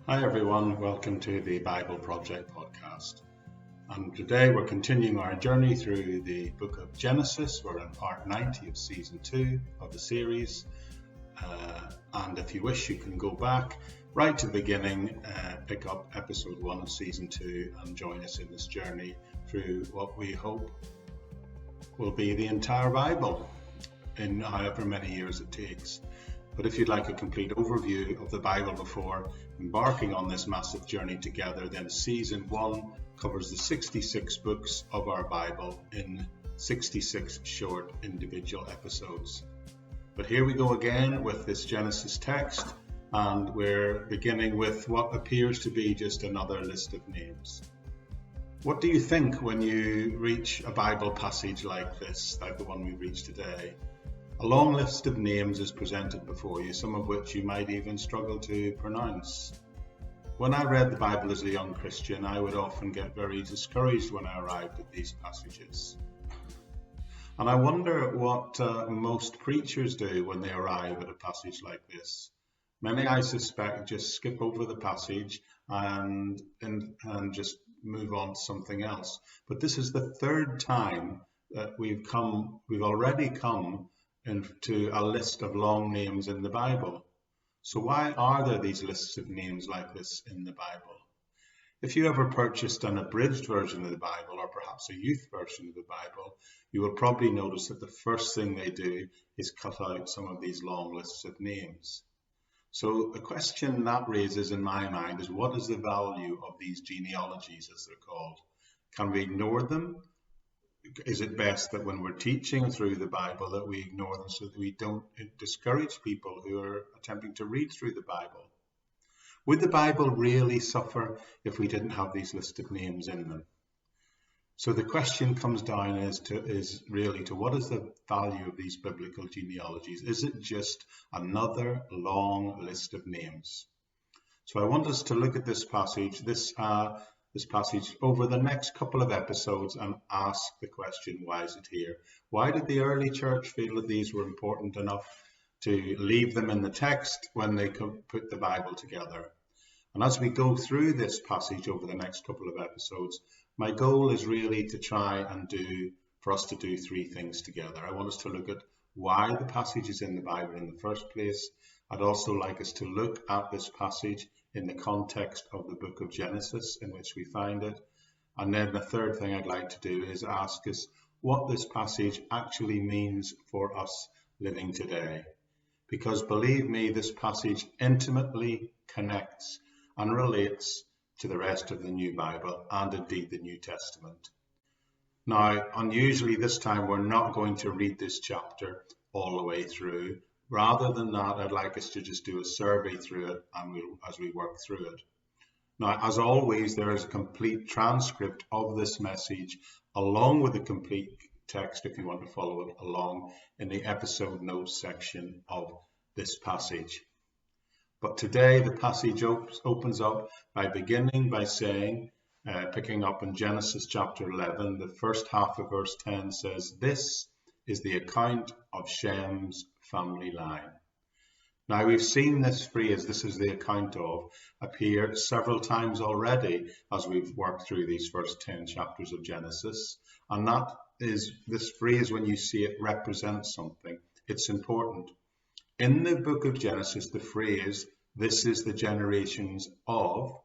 Hi everyone, welcome to the Bible Project podcast. And today we're continuing our journey through the book of Genesis. We're in part 90 of season 2 of the series. And if you wish, you can go back right to the beginning, pick up episode 1 of season 2 and join us in this journey through what we hope will be the entire Bible in however many years it takes. But if you'd like a complete overview of the Bible before embarking on this massive journey together, then season 1 covers the 66 books of our Bible in 66 short individual episodes. But here we go again with this Genesis text, and we're beginning with what appears to be just another list of names. What do you think when you reach a Bible passage like this, like the one we've reached today? A long list of names is presented before you, some of which you might even struggle to pronounce. When I read the Bible as a young Christian, I would often get very discouraged when I arrived at these passages. And I wonder what most preachers do when they arrive at a passage like this. Many, I suspect, just skip over the passage and just move on to something else. But this is the third time that we've already come into a list of long names in the Bible. So why are there these lists of names like this in the Bible? If you ever purchased an abridged version of the Bible, or perhaps a youth version of the Bible, you will probably notice that the first thing they do is cut out some of these long lists of names. So the question that raises in my mind is, what is the value of these genealogies, as they're called? Can we ignore them? Is it best that when we're teaching through the Bible that we ignore them so that we don't discourage people who are attempting to read through the Bible? Would the Bible really suffer if we didn't have these lists of names in them? So the question comes down is really to what is the value of these biblical genealogies? Is it just another long list of names? So I want us to look at this passage, this passage over the next couple of episodes and ask the question, why is it here? Why did the early church feel that these were important enough to leave them in the text when they could put the Bible together? And as we go through this passage over the next couple of episodes, my goal is really to try and for us to do three things together. I want us to look at why the passage is in the Bible in the first place. I'd also like us to look at this passage in the context of the book of Genesis in which we find it. And then the third thing I'd like to do is ask us what this passage actually means for us living today. Because believe me, this passage intimately connects and relates to the rest of the New Bible and indeed the New Testament. Now, unusually this time we're not going to read this chapter all the way through. Rather than that, I'd like us to just do a survey through it as we work through it. Now, as always, there is a complete transcript of this message along with the complete text if you want to follow it along in the episode notes section of this passage. But today the passage opens up by beginning by saying, picking up in Genesis chapter 11, the first half of verse 10 says, "This is the account of Shem's family line." Now we've seen this phrase, "this is the account of," appear several times already as we've worked through these first 10 chapters of Genesis. And this phrase, when you see it, represents something. It's important. In the book of Genesis, the phrase, "this is the generations of,"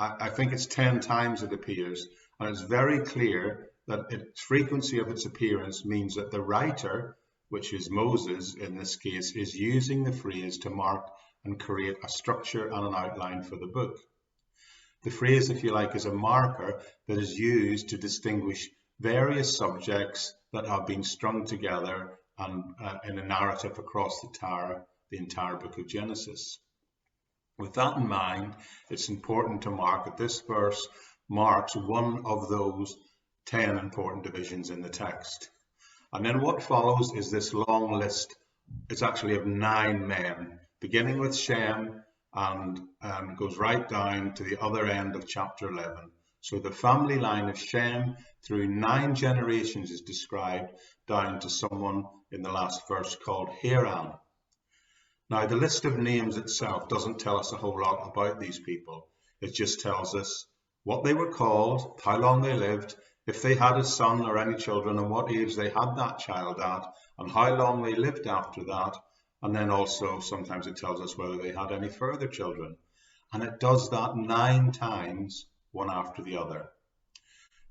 I think it's 10 times it appears. And it's very clear that its frequency of its appearance means that the writer, which is Moses in this case, is using the phrase to mark and create a structure and an outline for the book. The phrase, if you like, is a marker that is used to distinguish various subjects that have been strung together and in a narrative across the entire book of Genesis. With that in mind, it's important to mark that this verse marks one of those 10 important divisions in the text. And then what follows is this long list. It's actually of 9 men, beginning with Shem and goes right down to the other end of chapter 11. So the family line of Shem through 9 generations is described down to someone in the last verse called Haran. Now, the list of names itself doesn't tell us a whole lot about these people. It just tells us what they were called, how long they lived, if they had a son or any children, and what age they had that child at, and how long they lived after that. And then also sometimes it tells us whether they had any further children. And it does that 9 times, one after the other.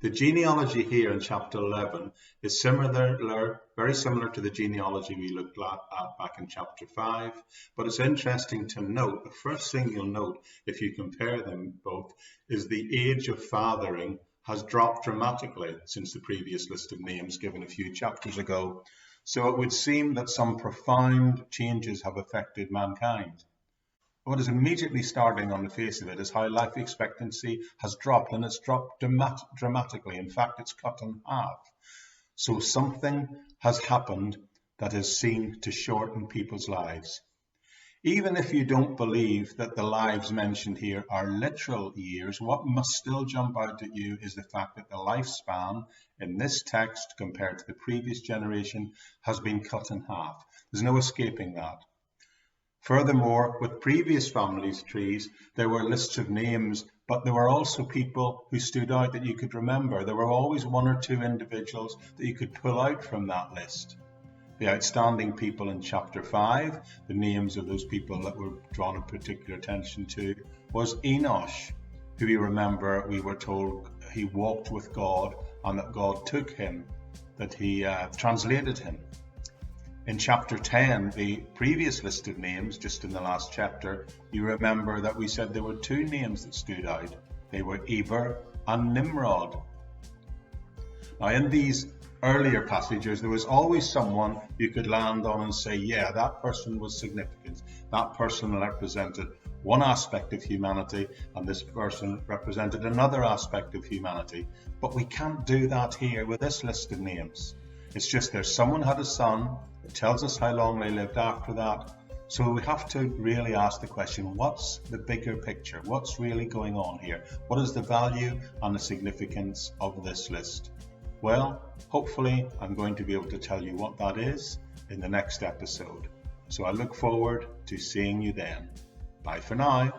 The genealogy here in chapter 11 is very similar to the genealogy we looked at back in chapter 5, but it's interesting to note, the first thing you'll note if you compare them both is the age of fathering has dropped dramatically since the previous list of names given a few chapters ago. So it would seem that some profound changes have affected mankind. What is immediately starting on the face of it is how life expectancy has dropped, and it's dropped dramatically. In fact, it's cut in half. So something has happened that is seen to shorten people's lives. Even if you don't believe that the lives mentioned here are literal years, what must still jump out at you is the fact that the lifespan in this text compared to the previous generation has been cut in half. There's no escaping that. Furthermore, with previous families' trees, there were lists of names, but there were also people who stood out that you could remember. There were always 1 or 2 individuals that you could pull out from that list. The outstanding people in chapter 5, the names of those people that were drawn particular attention to, was Enosh, who we remember we were told he walked with God and that God took him, that he translated him. In chapter 10, the previous list of names, just in the last chapter, you remember that we said there were 2 names that stood out. They were Eber and Nimrod. Now, in these earlier passages, there was always someone you could land on and say, yeah, that person was significant. That person represented one aspect of humanity, and this person represented another aspect of humanity. But we can't do that here with this list of names. It's just there's someone had a son. It tells us how long they lived after that. So we have to really ask the question, what's the bigger picture? What's really going on here? What is the value and the significance of this list? Well, hopefully I'm going to be able to tell you what that is in the next episode. So I look forward to seeing you then. Bye for now.